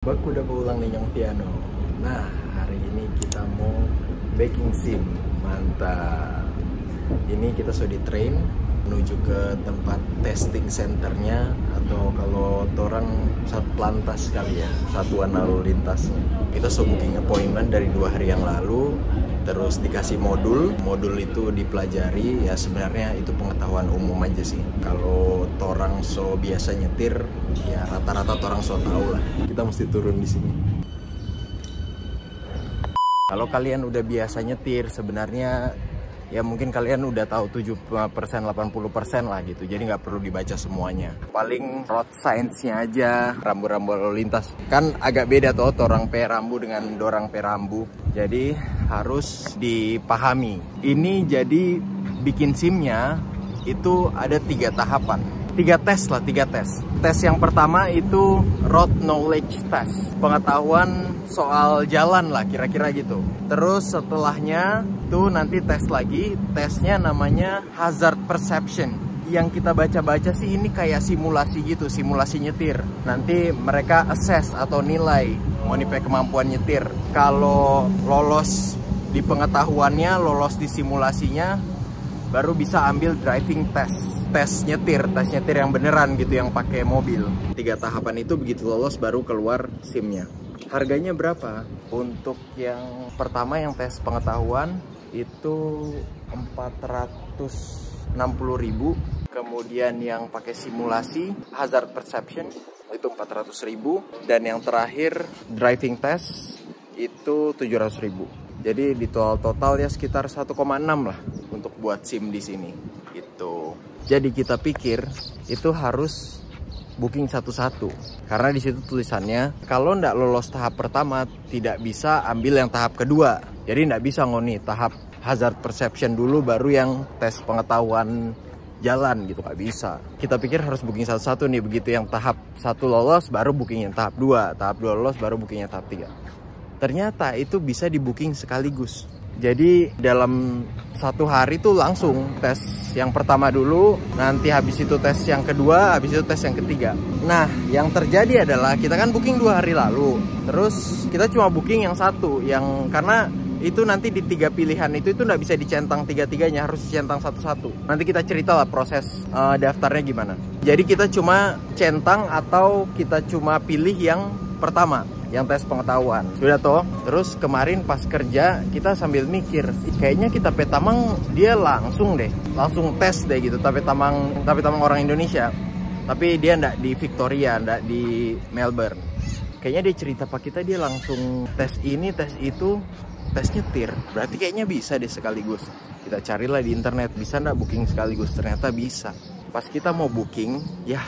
Baku udah pulang nih Nyong Piano. Nah, hari ini kita mau baking sim. Mantap. Ini kita sudah di train menuju ke tempat testing centernya, atau kalau orang Satlantas kali ya, Satuan Lalu Lintasnya. Kita sudah booking appointment dari 2 hari yang lalu. Terus dikasai modul itu dipelajari, ya sebenarnya itu pengetahuan umum aja sih. Kalau torang so biasa nyetir, ya rata-rata torang so tahu lah. Kita mesti turun di sini. Kalau kalian udah biasa nyetir, sebenarnya ya mungkin kalian udah tahu 70%, 80% lah gitu. Jadi nggak perlu dibaca semuanya. Paling road signs-nya aja, rambu-rambu lalu lintas. Kan agak beda tuh torang pe rambu dengan dorang pe rambu. Jadi harus dipahami. Ini jadi bikin SIM-nya itu ada 3 tahapan. 3 tes. Tes yang pertama itu road knowledge test. Pengetahuan soal jalan lah kira-kira gitu. Terus setelahnya tuh nanti tes lagi. Tesnya namanya hazard perception. Yang kita baca-baca sih ini kayak simulasi gitu, simulasi nyetir. Nanti mereka assess atau nilai monipe kemampuan nyetir. Kalau lolos di pengetahuannya, lolos di simulasinya, baru bisa ambil driving test. Tes nyetir yang beneran gitu, yang pakai mobil. 3 tahapan itu begitu lolos baru keluar SIM-nya. Harganya berapa? Untuk yang pertama yang tes pengetahuan itu 460.000. Kemudian yang pakai simulasi hazard perception itu 400.000, dan yang terakhir driving test itu 700.000. Jadi di total ya sekitar 1,6 lah untuk buat SIM di sini gitu. Jadi kita pikir itu harus booking satu-satu, karena di situ tulisannya kalau ndak lolos tahap pertama tidak bisa ambil yang tahap kedua. Jadi ndak bisa ngoni tahap hazard perception dulu baru yang tes pengetahuan jalan gitu, nggak bisa. Kita pikir harus booking satu-satu nih, begitu yang tahap 1 lolos baru booking yang tahap 2, tahap 2 lolos baru booking yang tahap 3. Ternyata itu bisa di booking sekaligus. Jadi dalam 1 hari tuh langsung tes yang pertama dulu, nanti habis itu tes yang kedua, habis itu tes yang ketiga. Nah, yang terjadi adalah kita kan booking 2 hari lalu, terus kita cuma booking yang satu, yang karena itu nanti di 3 pilihan itu nggak bisa dicentang 3-3-nya, harus dicentang satu-satu. Nanti kita cerita lah proses daftarnya gimana. Jadi kita cuma centang atau kita cuma pilih yang pertama, yang tes pengetahuan. Sudah toh. Terus kemarin pas kerja kita sambil mikir, kayaknya kita petamang dia langsung tes deh gitu. Tapi tamang orang Indonesia. Tapi dia ndak di Victoria, ndak di Melbourne. Kayaknya dia cerita pak kita dia langsung tes ini, tes itu, tes nyetir. Berarti kayaknya bisa deh sekaligus. Kita carilah di internet, bisa ndak booking sekaligus? Ternyata bisa. Pas kita mau booking, ya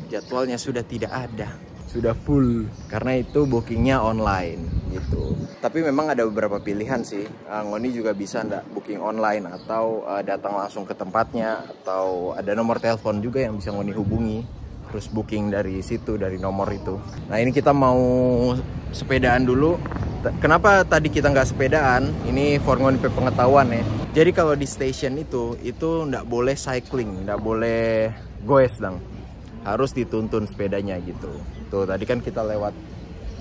jadwalnya sudah tidak ada, sudah full, karena itu bookingnya online gitu. Tapi memang ada beberapa pilihan sih. Ngoni juga bisa ndak booking online, atau datang langsung ke tempatnya, atau ada nomor telepon juga yang bisa Ngoni hubungi, terus booking dari situ, dari nomor itu. Nah ini kita mau sepedaan dulu. Kenapa tadi kita nggak sepedaan? Ini for Ngoni pengetahuan ya. Jadi kalau di station itu nggak boleh cycling, nggak boleh goes dong. Harus dituntun sepedanya gitu. Tuh tadi kan kita lewat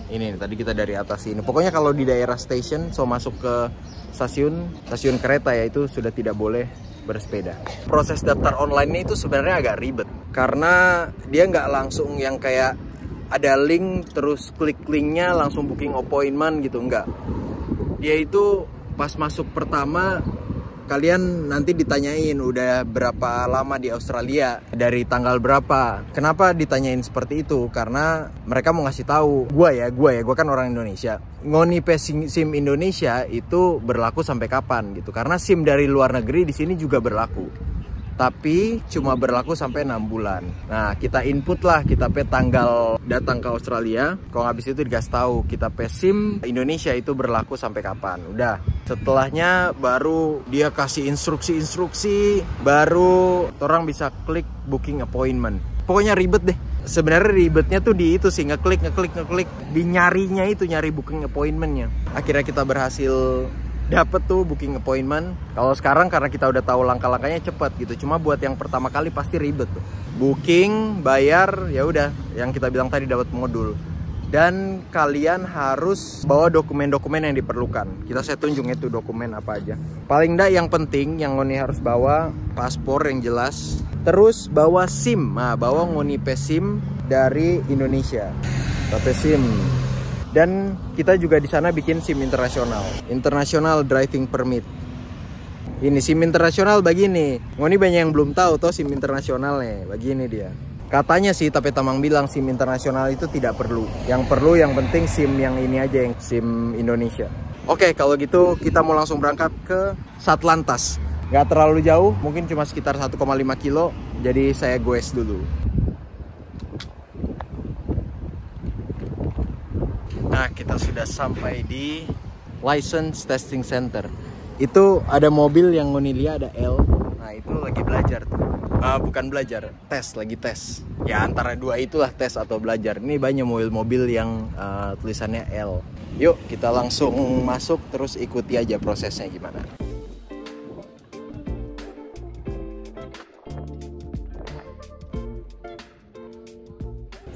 ini, tadi kita dari atas ini. Pokoknya kalau di daerah station, so masuk ke stasiun kereta ya, itu sudah tidak boleh bersepeda. Proses daftar online itu sebenarnya agak ribet, karena dia nggak langsung yang kayak ada link terus klik linknya langsung booking appointment gitu, enggak. Dia itu pas masuk pertama kalian nanti ditanyain udah berapa lama di Australia, dari tanggal berapa. Kenapa ditanyain seperti itu? Karena mereka mau ngasih tahu gua kan orang Indonesia. Ngoni SIM Indonesia itu berlaku sampai kapan gitu. Karena SIM dari luar negeri di sini juga berlaku, tapi cuma berlaku sampai 6 bulan. Nah, kita input lah, kita tanggal datang ke Australia. Kalau habis itu dikasih tahu kita SIM Indonesia itu berlaku sampai kapan. Udah. Setelahnya baru dia kasih instruksi, baru orang bisa klik booking appointment. Pokoknya ribet deh. Sebenarnya ribetnya tuh di itu sih, ngeklik, di nyarinya itu, nyari booking appointmentnya. Akhirnya kita berhasil dapet tuh booking appointment. Kalau sekarang karena kita udah tahu langkah-langkahnya cepet gitu. Cuma buat yang pertama kali pasti ribet tuh. Booking, bayar, ya udah. Yang kita bilang tadi dapat modul. Dan kalian harus bawa dokumen-dokumen yang diperlukan. Saya tunjuk itu dokumen apa aja. Paling enggak yang penting yang Ngoni harus bawa paspor yang jelas. Terus bawa SIM. Nah, bawa Ngoni SIM dari Indonesia. Tapi SIM. Dan kita juga di sana bikin SIM internasional. International Driving Permit. Ini SIM internasional begini. Ngoni banyak yang belum tahu toh SIM internasional nih. Begini dia. Katanya sih, tapi Tamang bilang SIM internasional itu tidak perlu. Yang perlu yang penting SIM yang ini aja, yang SIM Indonesia. Oke, kalau gitu kita mau langsung berangkat ke Satlantas. Nggak terlalu jauh, mungkin cuma sekitar 1,5 kilo. Jadi saya goes dulu. Nah, kita sudah sampai di License Testing Center. Itu ada mobil yang Ngoni lihat ada L. Nah, itu lagi belajar tuh. Bukan belajar, lagi tes. Ya antara dua itulah, tes atau belajar. Ini banyak mobil-mobil yang tulisannya L. Yuk kita langsung masuk, terus ikuti aja prosesnya gimana.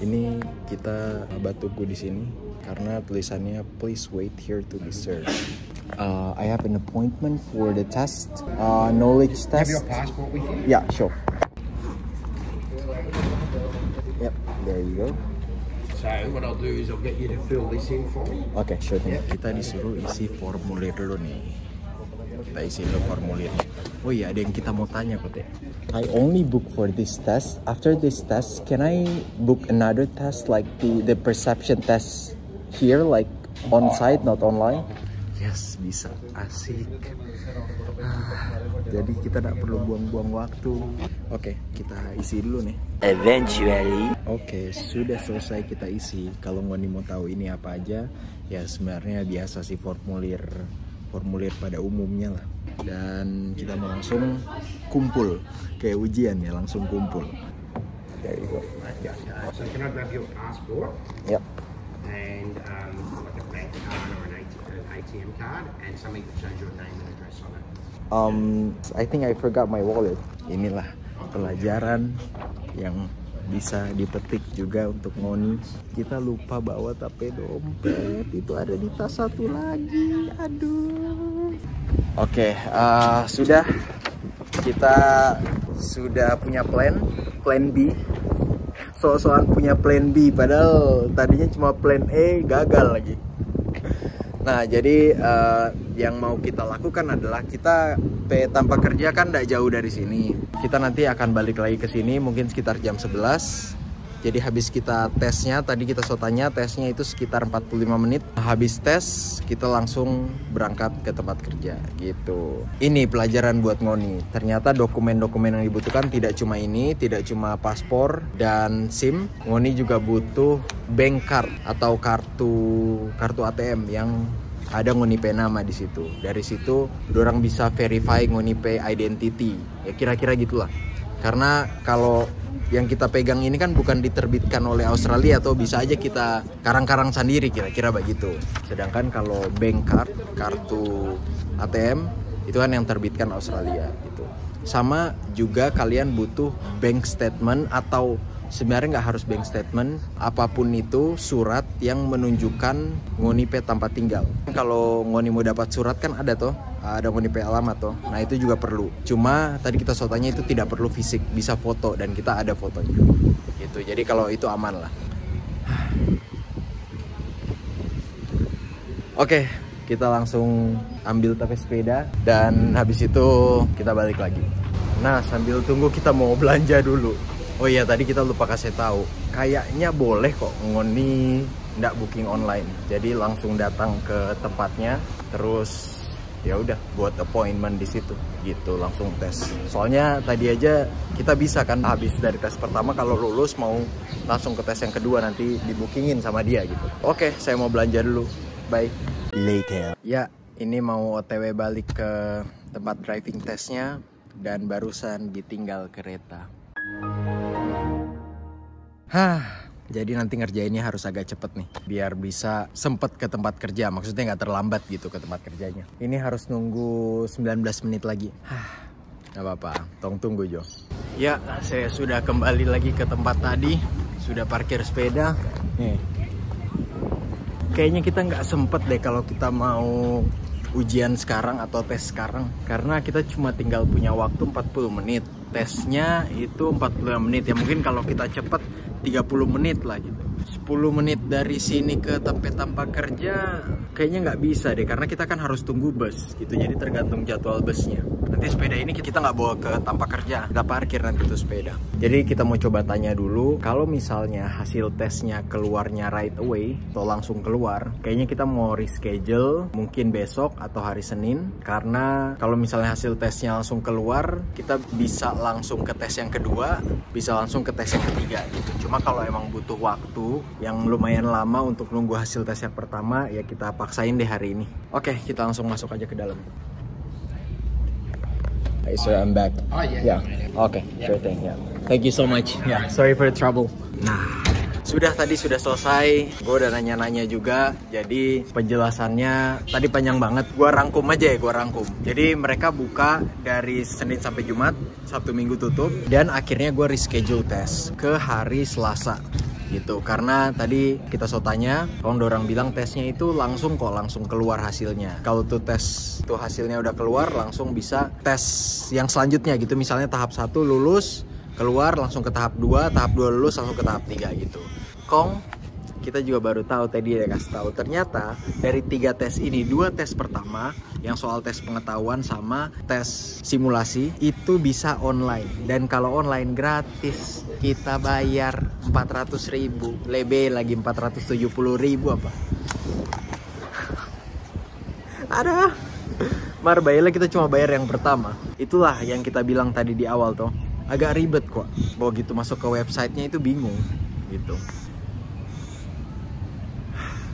Ini kita tunggu di sini karena tulisannya please wait here to be served. I have an appointment for the test, knowledge test. Have your passport with you? Yeah, sure. Yep, there you go. So what I'll do is I'll get you to fill this in for me. Oke, sure. Kita disuruh isi formulir dulu nih. Kita isi dulu formulir. Oh iya, ada yang kita mau tanya kok. I only book for this test. After this test, can I book another test like the perception test here, like on site, not online? Yes, bisa. Asik. Jadi kita tidak perlu buang-buang waktu. Oke, kita isi dulu nih. Eventually. Oke, sudah selesai kita isi. Kalau Ngoni mau tahu ini apa aja, ya sebenarnya biasa sih formulir pada umumnya lah. Dan kita mau langsung kumpul, kayak ujian ya, langsung kumpul. There you go. So can I grab your passport? Yep. And like a bank card or an ATM card and something that shows your name and address on it. I think I forgot my wallet. Inilah pelajaran yang bisa dipetik juga untuk Ngoni. Kita lupa bawa tapi dompet itu ada di tas satu lagi. Aduh. Oke, sudah. Kita sudah punya plan B. So-soan punya plan B, padahal tadinya cuma plan A, gagal lagi. Nah, jadi yang mau kita lakukan adalah kita tanpa kerja kan tidak jauh dari sini. Kita nanti akan balik lagi ke sini mungkin sekitar jam 11. Jadi habis kita tesnya, tadi kita tanya tesnya itu sekitar 45 menit. Habis tes, kita langsung berangkat ke tempat kerja gitu. Ini pelajaran buat Ngoni. Ternyata dokumen-dokumen yang dibutuhkan tidak cuma ini, tidak cuma paspor dan SIM. Ngoni juga butuh bank card atau kartu ATM yang ada Ngoni Pay nama di situ. Dari situ orang bisa verify Ngoni Pay identity. Ya kira-kira gitulah. Karena kalau yang kita pegang ini kan bukan diterbitkan oleh Australia, atau bisa aja kita karang-karang sendiri, kira-kira begitu. Sedangkan kalau bank card, kartu ATM itu kan yang terbitkan Australia gitu. Sama juga kalian butuh bank statement, atau sebenarnya nggak harus bank statement, apapun itu surat yang menunjukkan Ngoni Pay tempat tinggal. Kalau Ngoni mau dapat surat kan ada toh, ada Ngoni Pay alamat toh. Nah itu juga perlu. Cuma tadi kita tanya itu tidak perlu fisik, bisa foto dan kita ada fotonya. Gitu. Jadi kalau itu aman lah. Oke, kita langsung ambil tapi sepeda dan habis itu kita balik lagi. Nah sambil tunggu kita mau belanja dulu. Oh iya, tadi kita lupa kasih tahu. Kayaknya boleh kok Ngoni nggak booking online. Jadi langsung datang ke tempatnya, terus ya udah buat appointment di situ gitu, langsung tes. Soalnya tadi aja kita bisa kan habis dari tes pertama, kalau lulus mau langsung ke tes yang kedua, nanti dibookingin sama dia gitu. Oke, saya mau belanja dulu. Bye. Later. Ya, ini mau OTW balik ke tempat driving testnya dan barusan ditinggal kereta. Jadi nanti ngerjainnya harus agak cepet nih, biar bisa sempet ke tempat kerja. Maksudnya nggak terlambat gitu ke tempat kerjanya. Ini harus nunggu 19 menit lagi. Gak apa-apa, tunggu Jo. Ya, saya sudah kembali lagi ke tempat tadi. Sudah parkir sepeda. Nih, kayaknya kita nggak sempet deh kalau kita mau ujian sekarang atau tes sekarang, karena kita cuma tinggal punya waktu 40 menit. Tesnya itu 45 menit ya, mungkin kalau kita cepet 30 menit lah gitu. 10 menit dari sini ke tempat kerja kayaknya nggak bisa deh, karena kita kan harus tunggu bus gitu, jadi tergantung jadwal busnya. Nanti sepeda ini kita nggak bawa ke tempat kerja, kita parkir nanti tuh sepeda. Jadi kita mau coba tanya dulu, kalau misalnya hasil tesnya keluarnya right away atau langsung keluar, kayaknya kita mau reschedule mungkin besok atau hari Senin, karena kalau misalnya hasil tesnya langsung keluar, kita bisa langsung ke tes yang kedua, bisa langsung ke tes yang ketiga gitu. Cuma kalau emang butuh waktu yang lumayan lama untuk nunggu hasil tes yang pertama, ya kita paksain deh hari ini. Oke, kita langsung masuk aja ke dalam. Hey, sir, I'm back. Oh yeah. Okay, sure thing. Yeah. Thank you so much. Yeah, sorry for the trouble. Nah, sudah selesai. Gue udah nanya-nanya juga. Jadi penjelasannya tadi panjang banget. Gue rangkum aja ya, Jadi mereka buka dari Senin sampai Jumat, Sabtu Minggu tutup. Dan akhirnya gue reschedule tes ke hari Selasa gitu, karena tadi kita tanya, orang bilang tesnya itu langsung keluar hasilnya. Kalau tuh tes tuh hasilnya udah keluar, langsung bisa tes yang selanjutnya gitu. Misalnya tahap 1 lulus, keluar langsung ke tahap 2, tahap 2 lulus langsung ke tahap 3 gitu. Kita juga baru tahu, tadi ya kasih tahu, ternyata dari 3 tes ini, 2 tes pertama yang soal tes pengetahuan sama tes simulasi itu bisa online, dan kalau online gratis. Kita bayar 400.000, lebih lagi 470.000 apa? Ada. Bayarnya kita cuma bayar yang pertama. Itulah yang kita bilang tadi di awal tuh. Agak ribet kok. Bawa gitu masuk ke websitenya itu bingung gitu.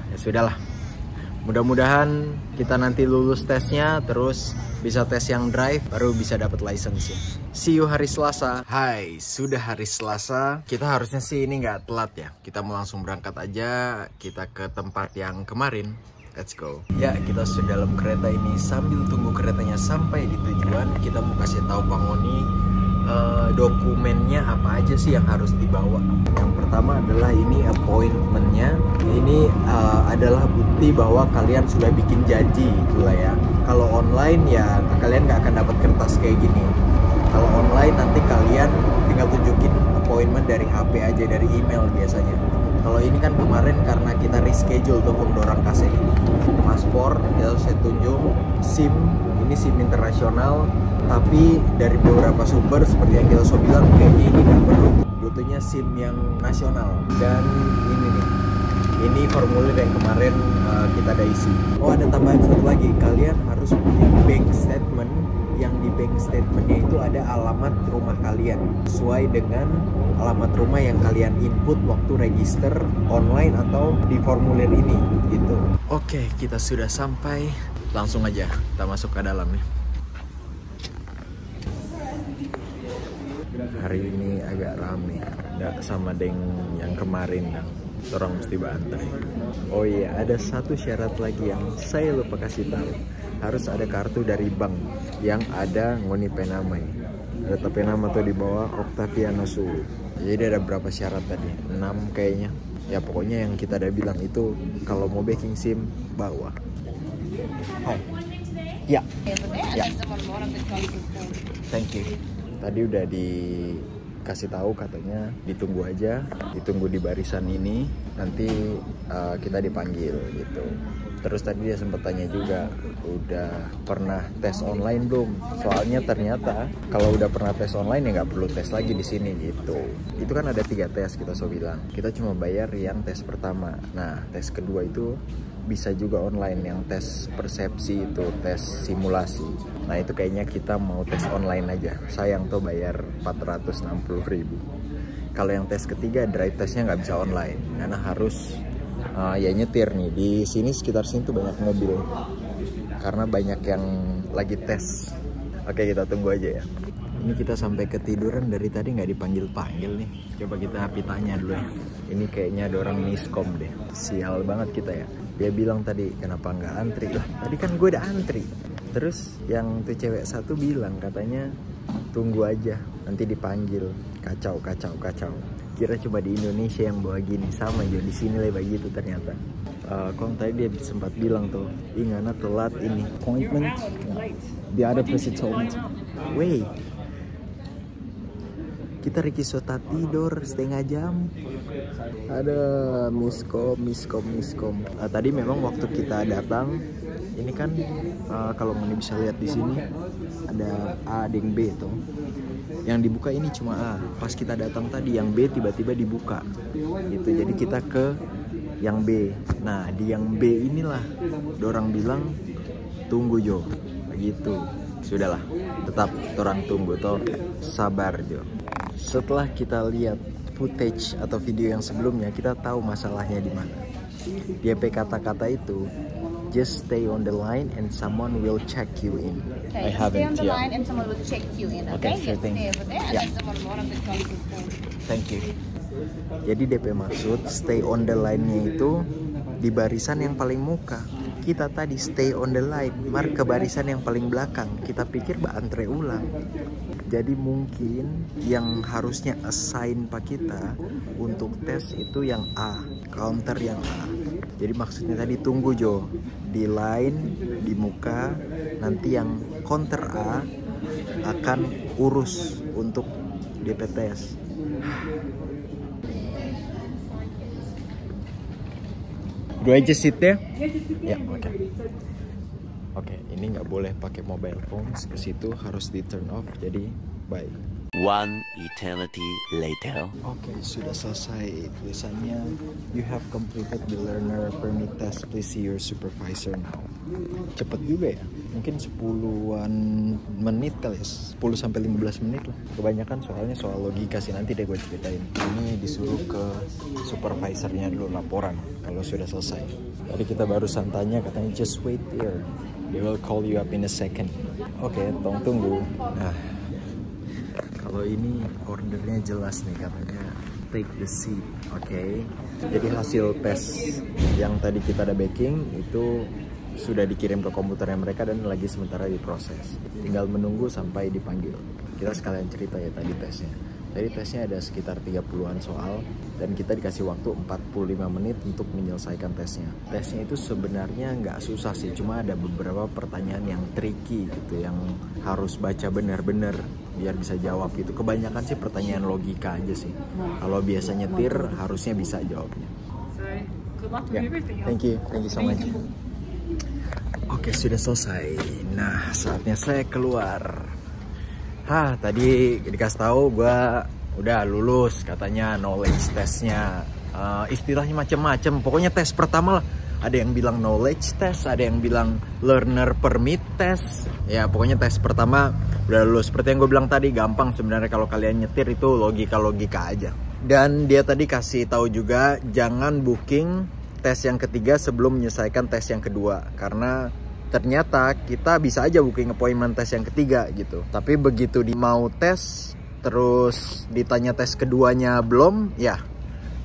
Ya sudahlah. Mudah-mudahan kita nanti lulus tesnya, terus bisa tes yang drive, baru bisa dapat license ya. See you hari Selasa. Hai, sudah hari Selasa. Kita harusnya sih ini nggak telat ya. Kita mau langsung berangkat aja. Kita ke tempat yang kemarin. Let's go. Ya, kita sudah dalam kereta ini. Sambil tunggu keretanya sampai di tujuan, kita mau kasih tahu Bang Ngoni dokumennya apa aja sih yang harus dibawa. Yang pertama adalah ini appointmentnya. Ini adalah bukti bahwa kalian sudah bikin janji itulah ya. Kalau online ya kalian nggak akan dapat kertas kayak gini. Kalau online nanti kalian tinggal tunjukin appointment dari HP aja, dari email biasanya. Kalau ini kan kemarin karena kita reschedule tuh Pemdorang KC ini. Paspor, ya saya tunjuk. SIM, ini SIM internasional. Tapi dari beberapa sumber seperti yang kita sudah bilang, kayaknya ini nggak perlu. Butuhnya SIM yang nasional. Dan ini nih, ini formulir yang kemarin kita ada isi. Oh, ada tambahan satu lagi, kalian harus punya bank statement. Yang di bank statementnya itu ada alamat rumah kalian sesuai dengan alamat rumah yang kalian input waktu register online atau di formulir ini gitu. Oke, kita sudah sampai. Langsung aja kita masuk ke dalam ya. Hari ini agak rame, nggak sama deng yang kemarin dong. Orang mesti banteng. Oh iya, ada satu syarat lagi yang saya lupa kasih tahu. Harus ada kartu dari bank yang ada Ngoni Penamai. Ada tapi nama tuh di bawah Octaviano Sulu. Jadi ada berapa syarat tadi? 6 kayaknya. Ya pokoknya yang kita udah bilang itu kalau mau backing SIM bawa. Hai. Ya. Ya. Thank you. Tadi udah dikasih tahu katanya ditunggu aja, ditunggu di barisan ini, nanti kita dipanggil gitu. Terus tadi dia sempat tanya juga, udah pernah tes online belum? Soalnya ternyata kalau udah pernah tes online ya nggak perlu tes lagi di sini gitu. Itu kan ada 3 tes kita so bilang. Kita cuma bayar yang tes pertama. Nah, tes kedua itu bisa juga online, yang tes persepsi itu, tes simulasi. Nah, itu kayaknya kita mau tes online aja. Sayang tuh bayar 460.000. Kalau yang tes ketiga drive testnya nggak bisa online, karena harus ya nyetir nih. Di sini sekitar sini tuh banyak mobil karena banyak yang lagi tes. Oke, kita tunggu aja ya. Ini kita sampai ketiduran dari tadi nggak dipanggil-panggil nih. Coba kita tanya dulu ya. Ini kayaknya ada orang miskom deh. Sial banget kita ya. Dia bilang tadi kenapa nggak antri lah. Tadi kan gue udah antri. Terus yang tuh cewek satu bilang katanya tunggu aja nanti dipanggil. Kacau. Kira cuma di Indonesia yang bawa gini, sama juga di sini lah begitu ternyata. Kong tadi dia sempat bilang tuh, Ngana telat ini appointment. The other person told me, wait, kita Rikisota tidur setengah jam. Ada miskom. Tadi memang waktu kita datang, ini kan kalau Moni bisa lihat di sini ada A dan B tuh. Yang dibuka ini cuma A. Pas kita datang tadi yang B tiba-tiba dibuka. Gitu. Jadi kita ke yang B. Nah, di yang B inilah dorang bilang tunggu Jo. Begitu. Sudahlah. Tetap orang tunggu toh. Sabar Jo. Setelah kita lihat footage atau video yang sebelumnya, kita tahu masalahnya di mana. Dia kata-kata itu, just stay on the line and someone will check you in. Okay, stay on the line and someone will check you in. Okay, sure thing. Stay over there and then someone will call you before. Thank you. Jadi DP maksud stay on the line-nya itu di barisan yang paling muka. Kita tadi stay on the line, ke barisan yang paling belakang. Kita pikir antre ulang. Jadi mungkin yang harusnya assign pak kita untuk tes itu yang A, counter yang A. Jadi maksudnya tadi tunggu Jo di line di muka, nanti yang counter A akan urus untuk DP tes. Do I just sit there? Ya, oke. Oke, ini nggak boleh pakai mobile phones ke situ, harus di turn off. Jadi, bye. One eternity later. Oke, sudah selesai tulisannya. You have completed the learner permit test. Please see your supervisor now. Cepet juga ya. Mungkin 10-an menit kali ya. 10 sampai 15 menit lah. Kebanyakan soalnya soal logika sih, nanti deh gue ceritain. Ini disuruh ke supervisornya dulu laporan kalau sudah selesai. Tadi kita barusan tanya, katanya just wait here. They will call you up in a second. Oke, tunggu. Nah, kalau ini ordernya jelas nih, katanya take the seat. Oke. Jadi hasil tes yang tadi kita ada backing itu sudah dikirim ke komputernya mereka dan lagi sementara diproses. Tinggal menunggu sampai dipanggil. Kita sekalian cerita ya tadi tesnya. Tadi tesnya ada sekitar 30-an soal dan kita dikasih waktu 45 menit untuk menyelesaikan tesnya. Tesnya itu sebenarnya nggak susah sih, cuma ada beberapa pertanyaan yang tricky gitu, yang harus baca benar-benar biar bisa jawab gitu. Kebanyakan sih pertanyaan logika aja sih. Kalau biasa nyetir harusnya bisa jawabnya. Thank you so much. Oke, sudah selesai. Nah, saatnya saya keluar. Tadi dikasih tahu gue udah lulus, katanya knowledge testnya. Istilahnya macam-macam. Pokoknya tes pertama lah. Ada yang bilang knowledge test, ada yang bilang learner permit test. Ya pokoknya tes pertama udah lulus. Seperti yang gue bilang tadi, gampang sebenarnya kalau kalian nyetir itu logika aja. Dan dia tadi kasih tahu juga jangan booking tes yang ketiga sebelum menyelesaikan tes yang kedua, karena ternyata kita bisa aja booking appointment tes yang ketiga gitu. Tapi begitu mau tes, terus ditanya tes keduanya belum, ya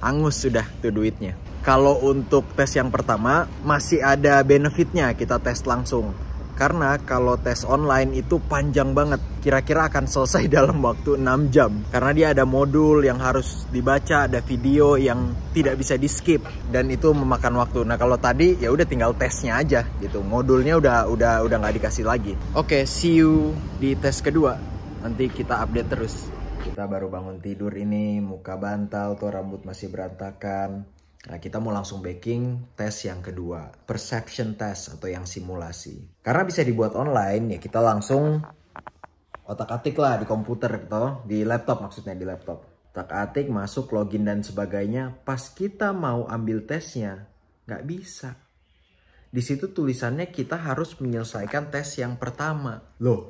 angus sudah tuh duitnya. Kalau untuk tes yang pertama masih ada benefitnya kita tes langsung. Karena kalau tes online itu panjang banget. Kira-kira akan selesai dalam waktu 6 jam. Karena dia ada modul yang harus dibaca, ada video yang tidak bisa di skip, dan itu memakan waktu. Nah kalau tadi ya udah tinggal tesnya aja gitu. Modulnya udah nggak dikasih lagi. Oke, see you di tes kedua. Nanti kita update terus. Kita baru bangun tidur ini, muka bantal tuh, rambut masih berantakan. Nah, kita mau langsung baking tes yang kedua, perception test atau yang simulasi. Karena bisa dibuat online, ya kita langsung otak-atik lah di komputer gitu, di laptop maksudnya, di laptop. Otak-atik, masuk, login dan sebagainya. Pas kita mau ambil tesnya, nggak bisa. Di situ tulisannya kita harus menyelesaikan tes yang pertama. Loh.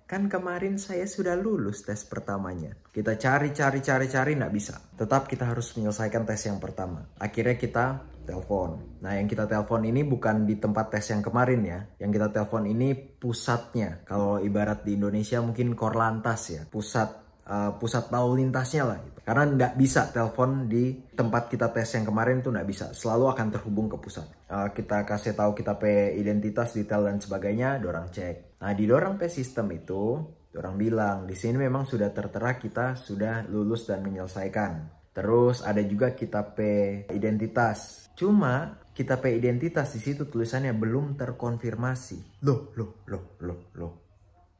Kan kemarin saya sudah lulus tes pertamanya. Kita cari, nggak bisa. Tetap kita harus menyelesaikan tes yang pertama. Akhirnya kita telepon. Nah, yang kita telepon ini bukan di tempat tes yang kemarin ya. Yang kita telepon ini pusatnya. Kalau ibarat di Indonesia mungkin Korlantas ya. Pusat lalu lintasnya lah gitu. Karena nggak bisa telepon di tempat kita tes yang kemarin tuh nggak bisa. Selalu akan terhubung ke pusat. Kita kasih tahu kita identitas, detail dan sebagainya, dorang cek. Nah di dorang sistem itu, dorang bilang di sini memang sudah tertera kita sudah lulus dan menyelesaikan. Terus ada juga kita pay identitas. Cuma kita pay identitas di situ tulisannya belum terkonfirmasi. Loh.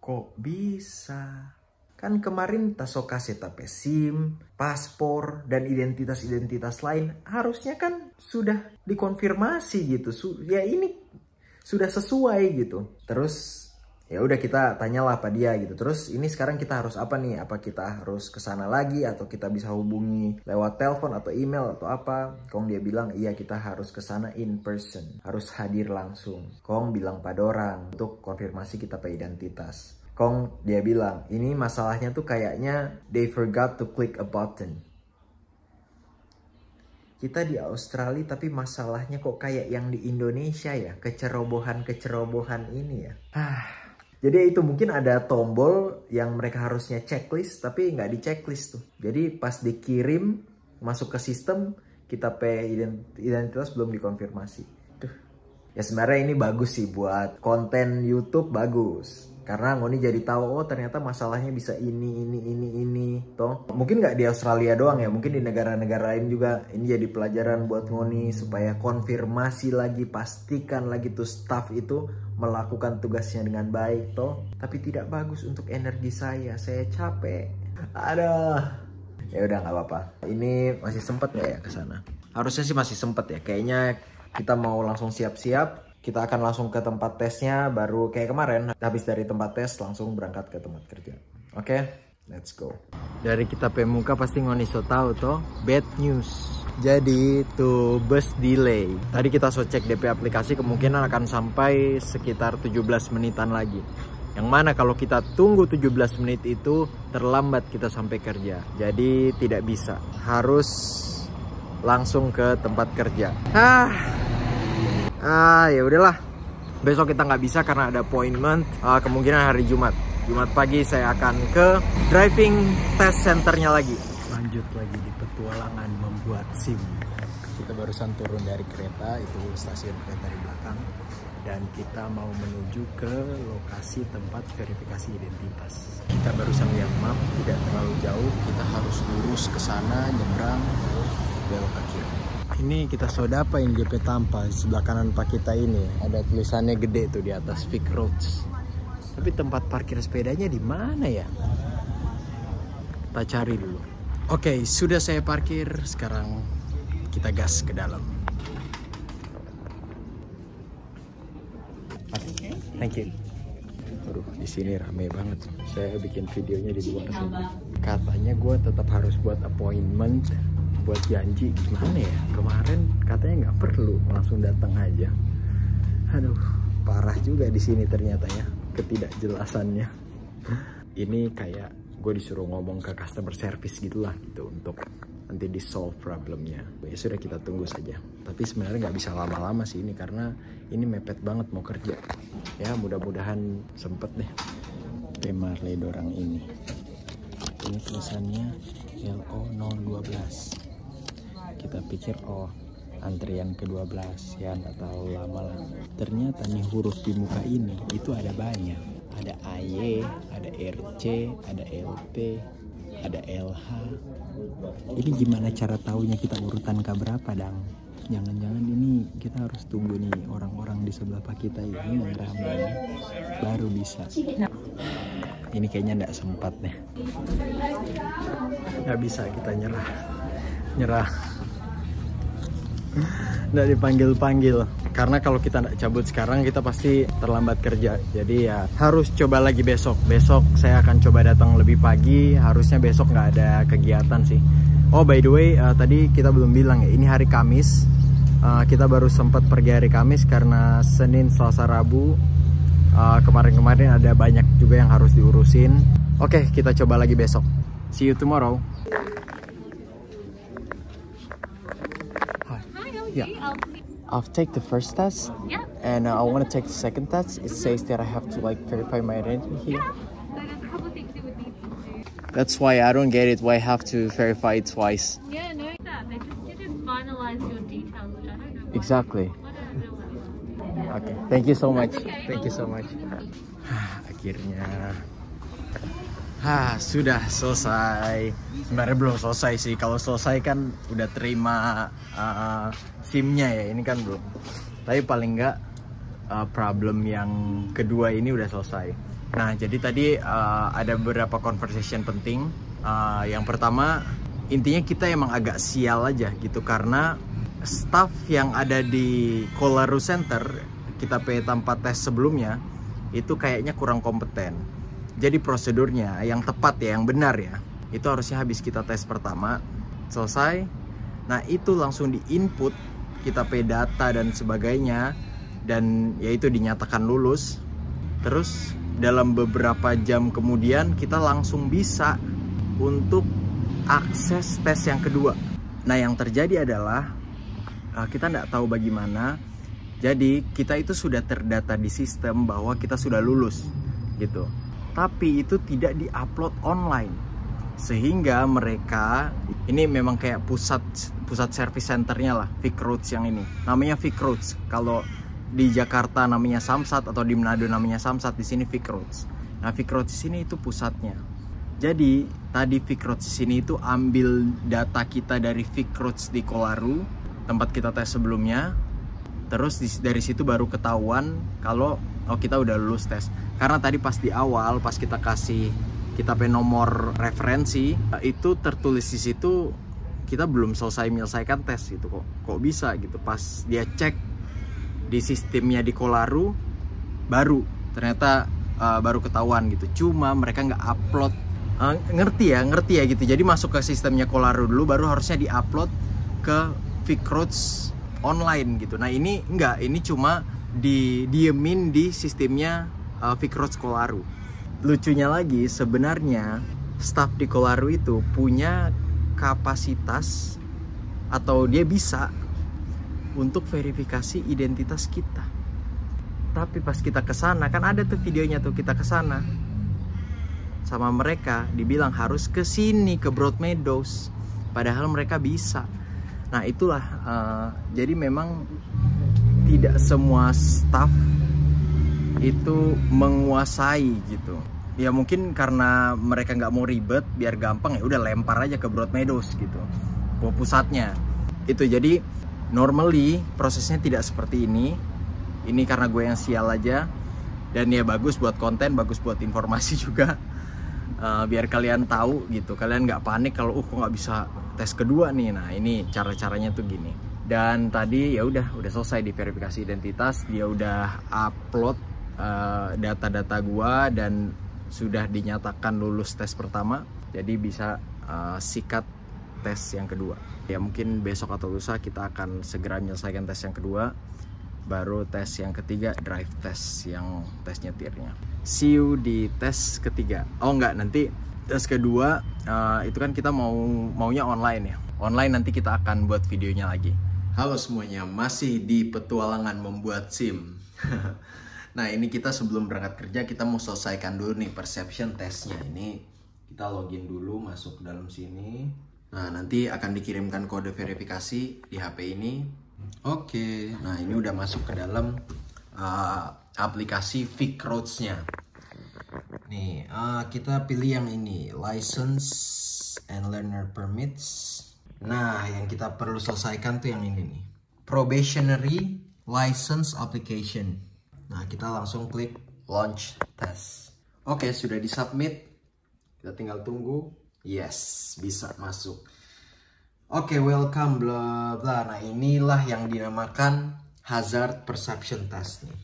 Kok bisa? Kan kemarin taso kasih tape SIM, paspor, dan identitas-identitas lain harusnya kan sudah dikonfirmasi gitu. Ya ini sudah sesuai gitu. Terus ya udah kita tanyalah apa dia gitu. Terus ini sekarang kita harus apa nih? Apa kita harus ke sana lagi atau kita bisa hubungi lewat telepon atau email atau apa? Kong dia bilang iya kita harus ke sana in person, harus hadir langsung. Kong bilang pada orang untuk konfirmasi kita pakai identitas. Kong dia bilang ini masalahnya tuh kayaknya they forgot to click a button. Kita di Australia tapi masalahnya kok kayak yang di Indonesia ya, kecerobohan ini ya. Jadi itu mungkin ada tombol yang mereka harusnya checklist tapi nggak di checklist tuh. Jadi pas dikirim masuk ke sistem kita pay identitas belum dikonfirmasi. Tuh. Ya sebenarnya ini bagus sih buat konten YouTube bagus. Karena Ngoni jadi tahu oh ternyata masalahnya bisa ini toh. Mungkin nggak di Australia doang ya, mungkin di negara-negara lain juga ini jadi pelajaran buat Ngoni supaya konfirmasi lagi, pastikan lagi tuh staff itu melakukan tugasnya dengan baik toh. Tapi tidak bagus untuk energi saya capek. Aduh. Ya udah nggak apa-apa. Ini masih sempet nggak ya ke sana? Harusnya sih masih sempet ya. Kayaknya kita mau langsung siap-siap. Kita akan langsung ke tempat tesnya baru kayak kemarin. Habis dari tempat tes langsung berangkat ke tempat kerja. Oke, let's go. Dari kita pemuka pasti Ngoni so tahu toh bad news. Jadi tuh bus delay. Tadi kita so cek DP aplikasi kemungkinan akan sampai sekitar 17 menitan lagi. Yang mana kalau kita tunggu 17 menit itu terlambat kita sampai kerja. Jadi tidak bisa. Harus langsung ke tempat kerja. Ya udahlah. Besok kita nggak bisa karena ada appointment. Kemungkinan hari Jumat pagi saya akan ke driving test centernya lagi. Lanjut lagi di petualangan membuat SIM. Kita barusan turun dari kereta, itu stasiun kereta di belakang. Dan kita mau menuju ke lokasi tempat verifikasi identitas. Kita barusan lihat map, tidak terlalu jauh. Kita harus lurus ke sana, nyebrang, belok ke kiri. Ini kita apa yang GP Tampa sebelah kanan pak kita ini ada tulisannya gede tuh di atas Vic Roads. Tapi tempat parkir sepedanya di mana ya? Kita cari dulu. Oke, sudah saya parkir. Sekarang kita gas ke dalam. Thank you. Aduh, di sini rame banget. Saya bikin videonya di luar sini. Katanya gue tetap harus buat appointment. Buat janji gimana ya, kemarin katanya nggak perlu, langsung datang aja. Aduh, parah juga di sini ternyata ya ketidakjelasannya. Ini kayak gue disuruh ngomong ke customer service gitulah gitu untuk nanti di solve problemnya. Ya sudah kita tunggu saja. Tapi sebenarnya nggak bisa lama-lama sih ini karena ini mepet banget mau kerja. Ya mudah-mudahan sempet deh. Marley dorang ini. Ini tulisannya LO 012. Kita pikir oh antrian ke-12 ya nggak tahu lama lah. Ternyata nih huruf di muka ini itu ada banyak. Ada AY, ada RC, ada LP, ada LH. Ini gimana cara taunya kita urutan keberapa dang? Jangan-jangan ini kita harus tunggu nih orang-orang di sebelah pak kita ini yang ramai baru bisa. Ini kayaknya nggak sempat deh. Nggak bisa kita nyerah. Nggak dipanggil-panggil karena kalau kita nggak cabut sekarang kita pasti terlambat kerja. Jadi ya harus coba lagi besok saya akan coba datang lebih pagi. Harusnya besok nggak ada kegiatan sih. Oh by the way tadi kita belum bilang ya ini hari Kamis. Kita baru sempat pergi hari Kamis karena Senin, Selasa, Rabu kemarin ada banyak juga yang harus diurusin. Oke, kita coba lagi besok. See you tomorrow. Yeah, I've taken the first test, and I want to take the second test. It says that I have to like verify my identity here. There's a couple things you would need to do. That's why I don't get it. Why I have to verify it twice? Yeah, no, that they just didn't finalize your details, which I don't know why. Exactly. Okay, thank you so much. Thank you so much. Akhirnya Sudah selesai. Sebenarnya belum selesai sih. Kalau selesai kan udah terima SIM-nya ya. Ini kan belum. Tapi paling nggak problem yang kedua ini udah selesai. Nah, jadi tadi ada beberapa conversation penting. Yang pertama, intinya kita emang agak sial aja gitu karena staff yang ada di Kolaru Center kita tempat tes sebelumnya itu kayaknya kurang kompeten. Jadi prosedurnya yang tepat ya, yang benar ya, itu harusnya habis kita tes pertama selesai, nah itu langsung di input kita data dan sebagainya, dan yaitu dinyatakan lulus. Terus dalam beberapa jam kemudian kita langsung bisa untuk akses tes yang kedua. Nah, yang terjadi adalah kita nggak tahu bagaimana. Jadi kita itu sudah terdata di sistem bahwa kita sudah lulus gitu. Tapi itu tidak diupload online. Sehingga mereka, ini memang kayak pusat service centernya lah, Vic Roads yang ini. Namanya Vic Roads. Kalau di Jakarta namanya Samsat atau di Manado namanya Samsat, di sini Vic Roads. Nah, Vic Roads di sini itu pusatnya. Jadi tadi Vic Roads di sini itu ambil data kita dari Vic Roads di Kolaru, tempat kita tes sebelumnya. Terus dari situ baru ketahuan kalau kita udah lulus tes. Karena tadi pas di awal, pas kita kasih nomor referensi, itu tertulis di situ kita belum menyelesaikan tes gitu. Kok bisa gitu. Pas dia cek di sistemnya di Kolaru, ternyata baru ketahuan gitu. Cuma mereka nggak upload. Ngerti ya gitu. Jadi masuk ke sistemnya Kolaru dulu, baru harusnya diupload ke Vic Roads online gitu. Nah, ini enggak, ini cuma diemin di sistemnya Vic Roads Kolaru. Lucunya lagi, sebenarnya staff di Kolaru itu punya kapasitas atau dia bisa untuk verifikasi identitas kita. Tapi pas kita kesana, kan ada tuh videonya tuh, kita kesana sama mereka dibilang harus ke sini, ke Broadmeadows, padahal mereka bisa. Nah, itulah jadi memang tidak semua staff itu menguasai gitu. Ya mungkin karena mereka nggak mau ribet, biar gampang ya udah lempar aja ke Broadmeadows gitu, pusatnya itu. Jadi normally prosesnya tidak seperti ini. Ini karena gue yang sial aja, dan ya bagus buat konten, bagus buat informasi juga. Biar kalian tahu gitu, kalian nggak panik kalau kok nggak bisa tes kedua nih. Nah, ini caranya tuh gini. Dan tadi ya udah selesai di verifikasi identitas, dia udah upload data-data gua dan sudah dinyatakan lulus tes pertama, jadi bisa sikat tes yang kedua. Ya mungkin besok atau lusa kita akan segera menyelesaikan tes yang kedua, baru tes yang ketiga, drive test yang tes nyetirnya. See you di tes ketiga. Oh enggak, nanti tes kedua itu kan kita maunya online ya. Online nanti kita akan buat videonya lagi. Halo semuanya, masih di petualangan membuat SIM. Nah, ini kita sebelum berangkat kerja kita mau selesaikan dulu nih perception testnya. Ini kita login dulu, masuk ke dalam sini. Nah, nanti akan dikirimkan kode verifikasi di HP ini. Oke, nah ini udah masuk ke dalam aplikasi Vic Roads-nya. Nih, kita pilih yang ini, License and Learner Permits. Nah, yang kita perlu selesaikan tuh yang ini nih, Probationary License Application. Nah, kita langsung klik Launch Test. Oke, sudah disubmit. Kita tinggal tunggu. Yes, bisa masuk. Oke, welcome bla bla. Nah, inilah yang dinamakan Hazard Perception Test nih.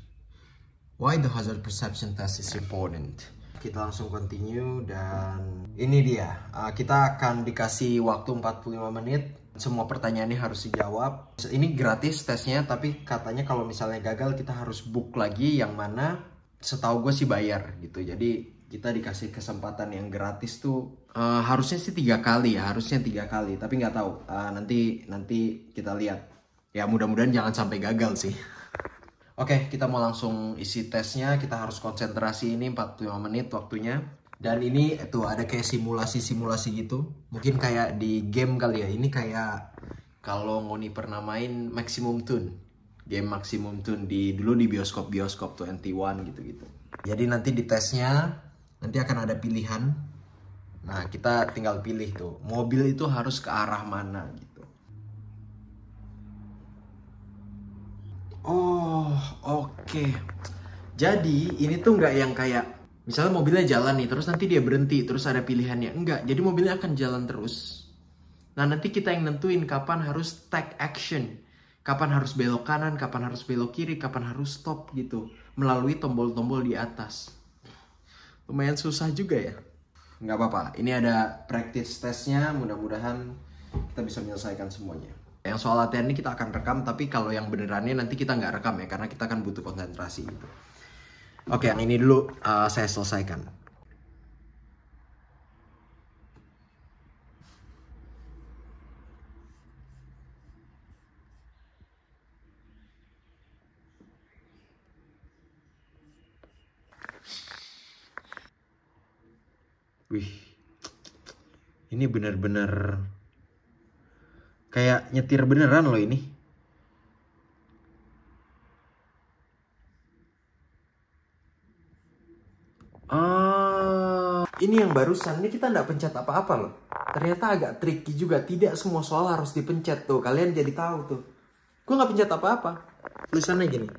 Why the Hazard Perception Test is important? Kita langsung continue, dan ini dia. Kita akan dikasih waktu 45 menit. Semua pertanyaan ini harus dijawab. Ini gratis tesnya, tapi katanya kalau misalnya gagal kita harus book lagi, yang mana setahu gue sih bayar gitu. Jadi kita dikasih kesempatan yang gratis tuh harusnya sih 3 kali ya, harusnya 3 kali, tapi nggak tahu. Nanti kita lihat. Ya mudah-mudahan jangan sampai gagal sih. Oke, kita mau langsung isi tesnya. Kita harus konsentrasi, ini 45 menit waktunya. Dan ini tuh ada kayak simulasi-simulasi gitu. Mungkin kayak di game kali ya. Ini kayak kalau Ngoni pernah main Maximum Tune. Game Maximum Tune dulu di bioskop tuh NT1 gitu-gitu. Jadi nanti di tesnya nanti akan ada pilihan Nah, kita tinggal pilih tuh, mobil itu harus ke arah mana gitu. Oh, oke. Jadi, ini tuh nggak yang kayak, misalnya mobilnya jalan nih, terus nanti dia berhenti, terus ada pilihannya. Enggak, jadi mobilnya akan jalan terus. Nah, nanti kita yang nentuin kapan harus take action. Kapan harus belok kanan, kapan harus belok kiri, kapan harus stop gitu. Melalui tombol-tombol di atas. Lumayan susah juga ya. Nggak apa-apa, ini ada practice testnya, mudah-mudahan kita bisa menyelesaikan semuanya. Yang soal latihan ini kita akan rekam, tapi kalau yang benerannya nanti kita nggak rekam ya, karena kita akan butuh konsentrasi gitu. Oke, yang ini dulu saya selesaikan. Wih, ini bener-bener kayak nyetir beneran loh ini. Ini yang barusan, ini kita nggak pencet apa-apa loh. Ternyata agak tricky juga, tidak semua soal harus dipencet tuh. Kalian jadi tahu tuh. Gue nggak pencet apa-apa. Tulisannya gini.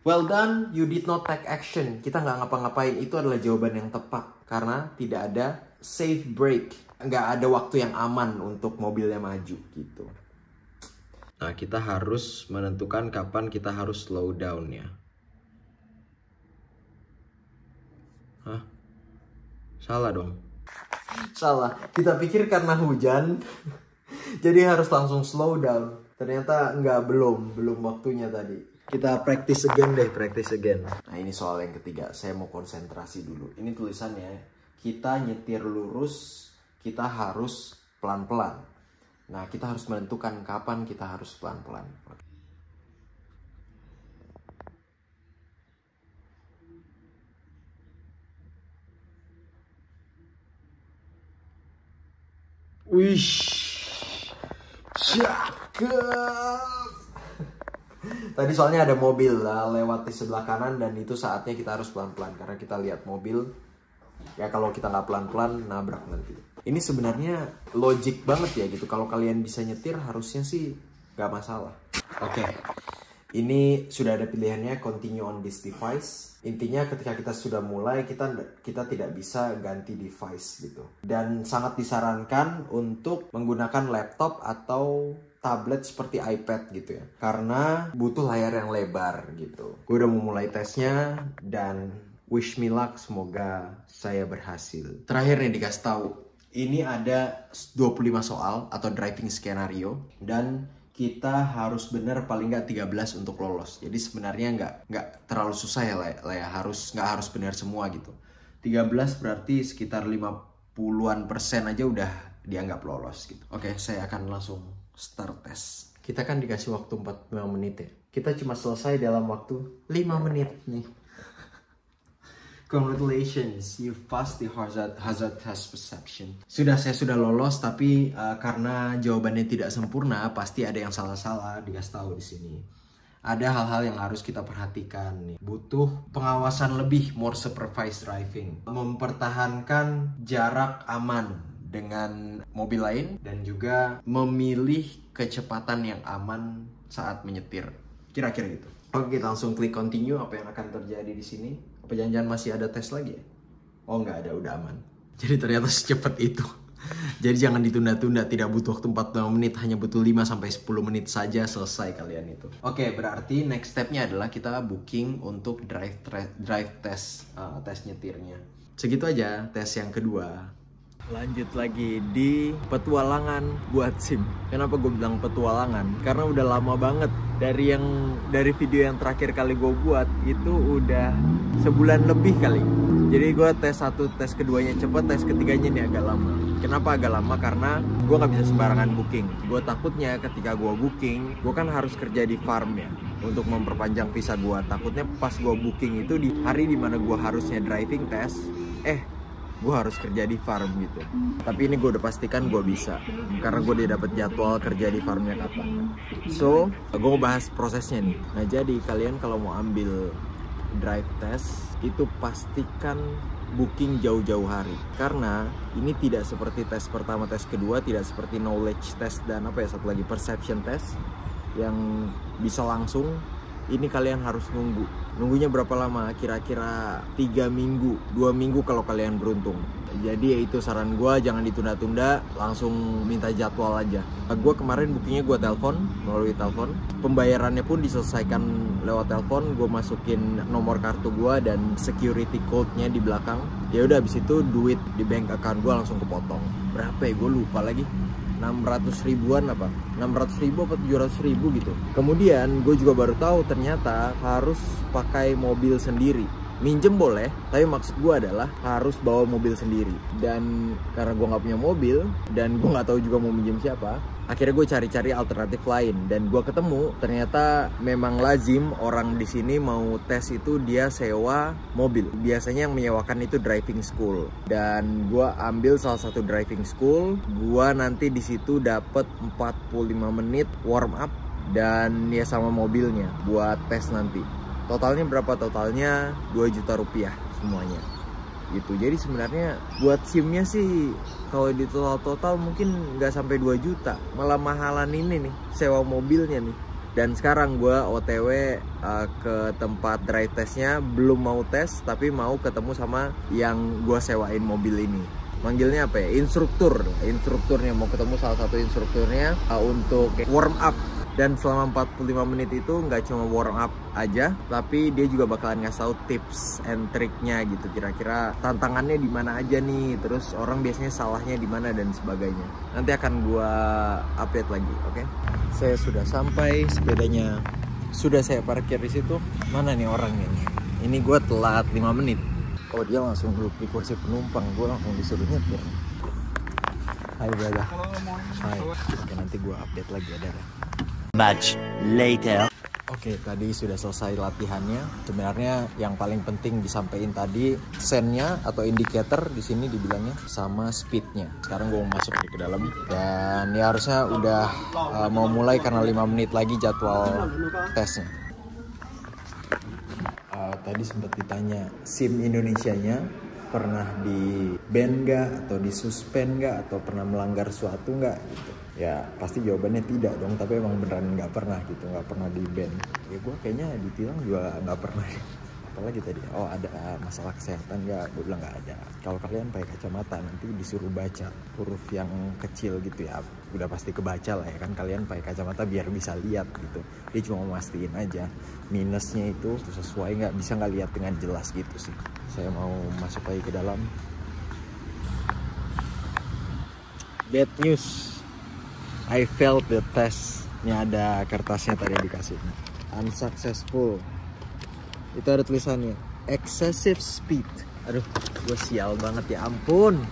Well done, you did not take action. Kita nggak ngapa-ngapain, itu adalah jawaban yang tepat. Karena tidak ada safe break. Nggak ada waktu yang aman untuk mobilnya maju gitu. Nah, kita harus menentukan kapan kita harus slow down ya. Hah? Salah dong. Salah. Kita pikir karena hujan jadi harus langsung slow down. Ternyata belum waktunya tadi. Kita practice again deh, practice again. Nah, ini soal yang ketiga. Saya mau konsentrasi dulu. Ini tulisannya, kita nyetir lurus, kita harus pelan-pelan. Nah, kita harus menentukan kapan kita harus pelan-pelan. Wih, cakep. Tadi soalnya ada mobil lewat di sebelah kanan dan itu saatnya kita harus pelan-pelan karena kita lihat mobil. Ya kalau kita nggak pelan-pelan nabrak nanti. Ini sebenarnya logik banget ya gitu. Kalau kalian bisa nyetir harusnya sih nggak masalah. Oke. Ini sudah ada pilihannya continue on this device. Intinya ketika kita sudah mulai kita tidak bisa ganti device gitu. Dan sangat disarankan untuk menggunakan laptop atau tablet seperti iPad gitu ya. Karena butuh layar yang lebar gitu. Gue udah memulai tesnya dan wish me luck, semoga saya berhasil. Terakhir nih dikasih tahu. Ini ada 25 soal atau driving scenario dan kita harus benar paling nggak 13 untuk lolos. Jadi sebenarnya nggak terlalu susah ya lah ya. Nggak harus benar semua gitu. 13 berarti sekitar 50-an persen aja udah dianggap lolos gitu. Oke, saya akan langsung start tes. Kita kan dikasih waktu 45 menit ya. Kita cuma selesai dalam waktu 5 menit nih. Congratulations, you've passed the hazard test perception. Saya sudah lolos, tapi karena jawabannya tidak sempurna, pasti ada yang salah-salah. Dikasih tahu di sini. Ada hal-hal yang harus kita perhatikan nih. Butuh pengawasan lebih, more supervised driving. Mempertahankan jarak aman dengan mobil lain dan juga memilih kecepatan yang aman saat menyetir. Kira-kira gitu. Oke, kita langsung klik continue. Apa yang akan terjadi di sini? Apa jangan-jangan masih ada tes lagi ya? Oh, nggak ada, udah aman. Jadi ternyata secepat itu. Jadi jangan ditunda-tunda, tidak butuh waktu 45 menit, hanya butuh 5-10 menit saja selesai kalian itu. Oke, berarti next stepnya adalah kita booking untuk drive test, tes nyetirnya. Segitu aja tes yang kedua. Lanjut lagi di petualangan buat SIM. Kenapa gue bilang petualangan? Karena udah lama banget dari video yang terakhir kali gue buat itu udah sebulan lebih kali. Jadi gue tes satu, tes keduanya cepet, tes ketiganya ini agak lama. Kenapa agak lama? Karena gue nggak bisa sembarangan booking. Gue takutnya ketika gue booking, gue kan harus kerja di farm ya untuk memperpanjang visa gue. Takutnya pas gue booking itu di hari dimana gue harusnya driving test, gue harus kerja di farm gitu. Tapi ini gue udah pastikan gue bisa, karena gue udah dapet jadwal kerja di farmnya kapan. So, gue mau bahas prosesnya nih. Nah, jadi kalian kalau mau ambil drive test itu pastikan booking jauh-jauh hari. Karena ini tidak seperti tes pertama, tes kedua, tidak seperti knowledge test dan satu lagi perception test yang bisa langsung. Ini kalian harus nunggunya berapa lama? Kira-kira 3 minggu, 2 minggu kalau kalian beruntung. Jadi ya itu saran gue, jangan ditunda-tunda, langsung minta jadwal aja. Gue kemarin bookingnya gue telepon, melalui telepon. Pembayarannya pun diselesaikan lewat telepon. Gue masukin nomor kartu gue dan security code-nya di belakang. Ya udah, abis itu duit di bank account gue langsung kepotong. Berapa ya? Gue lupa lagi. 600 ribuan apa? 600 ribu apa 700 ribu gitu. Kemudian gue juga baru tahu ternyata harus pakai mobil sendiri. Minjem boleh, tapi maksud gue adalah harus bawa mobil sendiri. Dan karena gue nggak punya mobil dan gue nggak tahu juga mau minjem siapa, akhirnya gue cari-cari alternatif lain. Dan gue ketemu ternyata memang lazim orang di sini mau tes itu dia sewa mobil. Biasanya yang menyewakan itu driving school. Dan gue ambil salah satu driving school. Gue nanti di situ dapat 45 menit warm up dan ya sama mobilnya buat tes nanti. Totalnya berapa? Totalnya 2 juta rupiah semuanya gitu. Jadi sebenarnya buat SIM-nya sih kalau di total mungkin nggak sampai 2 juta, malah mahalan ini nih sewa mobilnya nih. Dan sekarang gue OTW ke tempat drive testnya, belum mau tes tapi mau ketemu sama yang gue sewain mobil ini. Manggilnya apa ya? Instrukturnya, mau ketemu salah satu instrukturnya untuk warm up. Dan selama 45 menit itu nggak cuma warm up aja, tapi dia juga bakalan ngasih tahu tips and triknya gitu. Kira-kira tantangannya di mana aja nih, terus orang biasanya salahnya di mana dan sebagainya. Nanti akan gua update lagi, oke? Saya sudah sampai, sepedanya sudah saya parkir di situ. Mana nih orangnya nih? Ini gua telat 5 menit. Oh, dia langsung duduk di kursi penumpang, gua langsung disuruh nyetir. Hai brother. Hai. Oke, nanti gua update lagi ya, Dara. Much later. Oke, tadi sudah selesai latihannya. Sebenarnya yang paling penting disampaikan tadi sennya atau indicator di sini dibilangnya sama speednya. Sekarang gue mau masuk ke dalam dan ya harusnya udah mau mulai karena 5 menit lagi jadwal tesnya. Tadi sempat ditanya SIM Indonesianya pernah di ban nggak atau di suspend nggak atau pernah melanggar suatu nggak gitu. Ya pasti jawabannya tidak dong, tapi emang beneran nggak pernah gitu, nggak pernah di ban. Ya gue kayaknya ditilang juga nggak pernah. Apalagi tadi, oh ada masalah kesehatan nggak? Gue bilang nggak ada. Kalau kalian pakai kacamata nanti disuruh baca huruf yang kecil gitu ya, udah pasti kebaca lah ya kan. Kalian pakai kacamata biar bisa lihat gitu. Dia cuma mastiin aja minusnya itu sesuai nggak, bisa nggak lihat dengan jelas gitu sih. Saya mau masuk lagi ke dalam. Bad news, I failed the test. Ini ada kertasnya tadi dikasih. Unsuccessful. Itu ada tulisannya excessive speed. Aduh, gue sial banget ya ampun.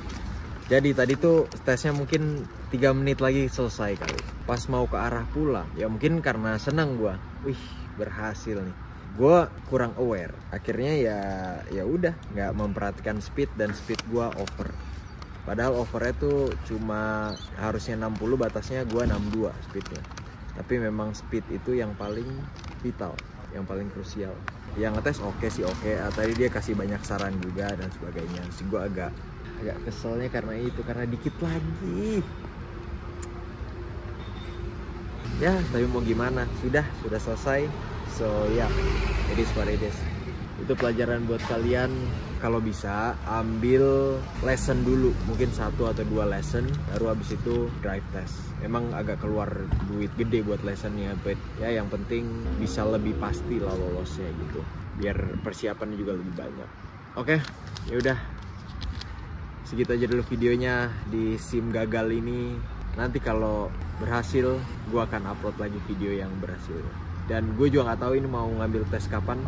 Jadi tadi tuh tesnya mungkin 3 menit lagi selesai kali. Pas mau ke arah pulang, ya mungkin karena senang gue. Wih, berhasil nih. Gue kurang aware. Akhirnya ya udah nggak memperhatikan speed dan speed gue over. Padahal overnya tuh cuma harusnya 60, batasnya gue 62 speednya. Tapi memang speed itu yang paling vital, yang paling krusial. Yang ngetes oke sih oke. Tadi dia kasih banyak saran juga dan sebagainya. Terus gue agak keselnya karena itu, karena dikit lagi. Ya, tapi mau gimana? Sudah selesai. So ya, it is what it is. Itu pelajaran buat kalian. Kalau bisa ambil lesson dulu, mungkin 1 atau 2 lesson, baru habis itu drive test. Memang agak keluar duit gede buat lessonnya, but ya yang penting bisa lebih pasti lah lolosnya gitu, biar persiapannya juga lebih banyak. Oke, yaudah segitu aja dulu videonya di SIM gagal ini. Nanti kalau berhasil, gue akan upload lagi video yang berhasil. Dan gue juga nggak tahu ini mau ngambil tes kapan,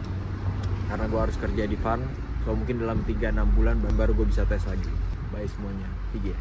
karena gue harus kerja di farm. So mungkin dalam 3-6 bulan baru gue bisa tes lagi. Bye semuanya, 3.